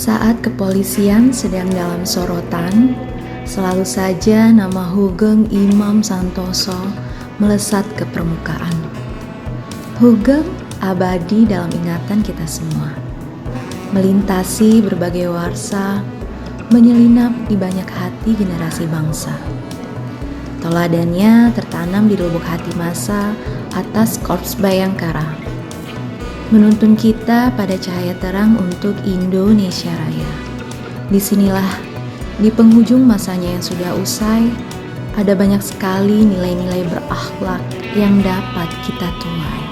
Saat kepolisian sedang dalam sorotan, selalu saja nama Hugeng Imam Santoso melesat ke permukaan. Hugeng abadi dalam ingatan kita semua, melintasi berbagai warsa, menyelinap di banyak hati generasi bangsa. Toladannya tertanam di lubuk hati massa atas Korps Bayangkara, menuntun kita pada cahaya terang untuk Indonesia Raya. Disinilah, di penghujung masanya yang sudah usai, ada banyak sekali nilai-nilai berakhlak yang dapat kita tuai.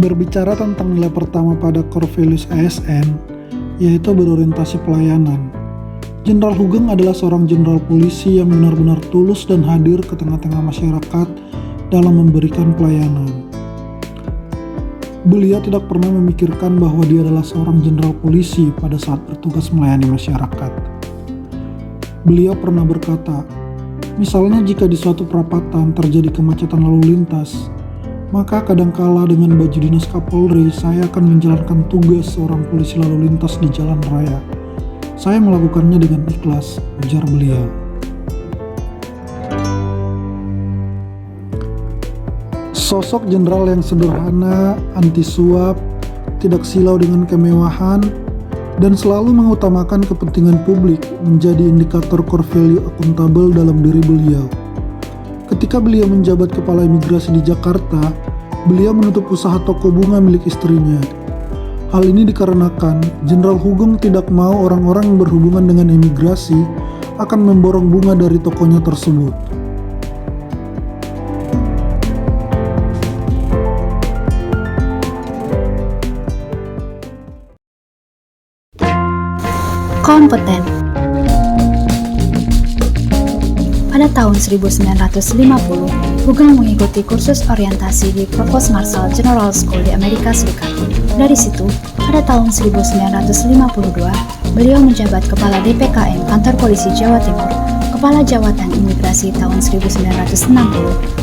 Berbicara tentang nilai pertama pada core values ASN, yaitu berorientasi pelayanan. Jenderal Hugeng adalah seorang jenderal polisi yang benar-benar tulus dan hadir ke tengah-tengah masyarakat dalam memberikan pelayanan. Beliau tidak pernah memikirkan bahwa dia adalah seorang jenderal polisi pada saat bertugas melayani masyarakat. Beliau pernah berkata, misalnya jika di suatu perapatan terjadi kemacetan lalu lintas, maka kadangkala dengan baju dinas Kapolri saya akan menjalankan tugas seorang polisi lalu lintas di jalan raya. Saya melakukannya dengan ikhlas, ujar beliau. Sosok jenderal yang sederhana, anti suap, tidak silau dengan kemewahan, dan selalu mengutamakan kepentingan publik menjadi indikator core value akuntabel dalam diri beliau. Ketika beliau menjabat kepala imigrasi di Jakarta, beliau menutup usaha toko bunga milik istrinya. Hal ini dikarenakan Jenderal Hugeng tidak mau orang-orang yang berhubungan dengan imigrasi akan memborong bunga dari tokonya tersebut. Kompeten. Pada tahun 1950, Hugeng mengikuti kursus orientasi di Provost Marshal General School di Amerika Serikat. Dari situ, pada tahun 1952, beliau menjabat Kepala DPKM Kantor Polisi Jawa Timur, Kepala Jawatan Imigrasi tahun 1960,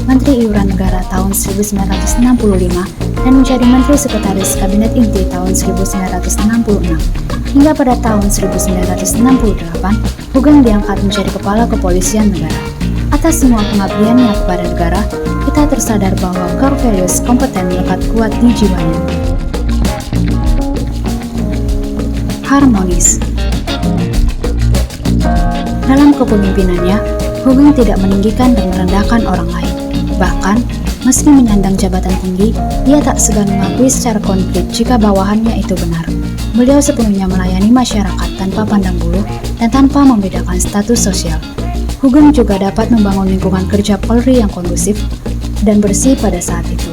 Menteri Iuran Negara tahun 1965, dan menjadi Menteri Sekretaris Kabinet Inti tahun 1966. Hingga pada tahun 1968, Hugeng diangkat menjadi Kepala Kepolisian Negara. Atas semua pengabdiannya kepada negara, kita tersadar bahwa core values kompeten melekat kuat di jiwanya. Harmonis. Dalam kepemimpinannya, Hugeng tidak meninggikan dan merendahkan orang lain. Bahkan, meski menyandang jabatan tinggi, dia tak segan mengakui secara konflik jika bawahannya itu benar. Beliau sepenuhnya melayani masyarakat tanpa pandang bulu dan tanpa membedakan status sosial. Hugeng juga dapat membangun lingkungan kerja Polri yang kondusif dan bersih pada saat itu.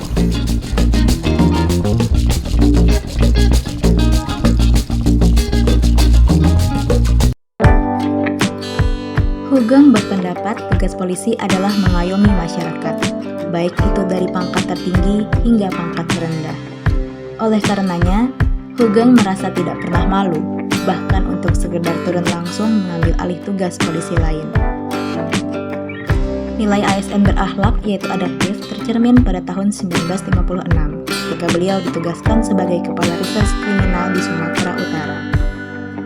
Hugeng berpendapat tugas polisi adalah mengayomi masyarakat, baik itu dari pangkat tertinggi hingga pangkat terendah. Oleh karenanya, Hugeng merasa tidak pernah malu, bahkan untuk sekedar turun langsung mengambil alih tugas polisi lain. Nilai ASN berakhlak yaitu adaptif tercermin pada tahun 1956 ketika beliau ditugaskan sebagai Kepala Reserse Kriminal di Sumatera Utara,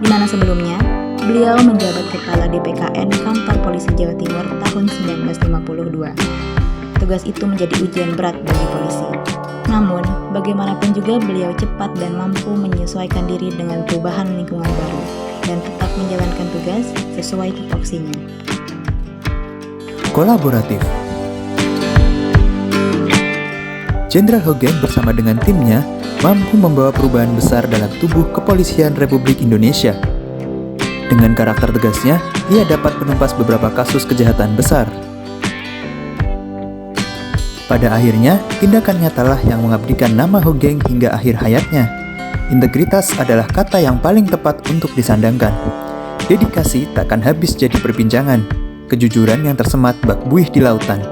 di mana sebelumnya beliau menjabat Kepala DPKN Kantor Polisi Jawa Timur tahun 1952. Tugas itu menjadi ujian berat bagi polisi. Namun, bagaimanapun juga beliau cepat dan mampu menyesuaikan diri dengan perubahan lingkungan baru dan tetap menjalankan tugas sesuai tupoksinya. Kolaboratif. Jenderal Hugeng bersama dengan timnya mampu membawa perubahan besar dalam tubuh Kepolisian Republik Indonesia. Dengan karakter tegasnya, ia dapat menumpas beberapa kasus kejahatan besar. Pada akhirnya, tindakan nyatalah yang mengabdikan nama Hugeng hingga akhir hayatnya. Integritas adalah kata yang paling tepat untuk disandangkan. Dedikasi takkan habis jadi perbincangan. Kejujuran yang tersemat bak buih di lautan.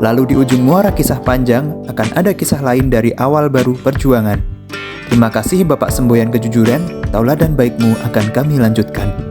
Lalu di ujung muara kisah panjang akan ada kisah lain dari awal baru perjuangan. Terima kasih Bapak Semboyan Kejujuran, tauladan baikmu akan kami lanjutkan.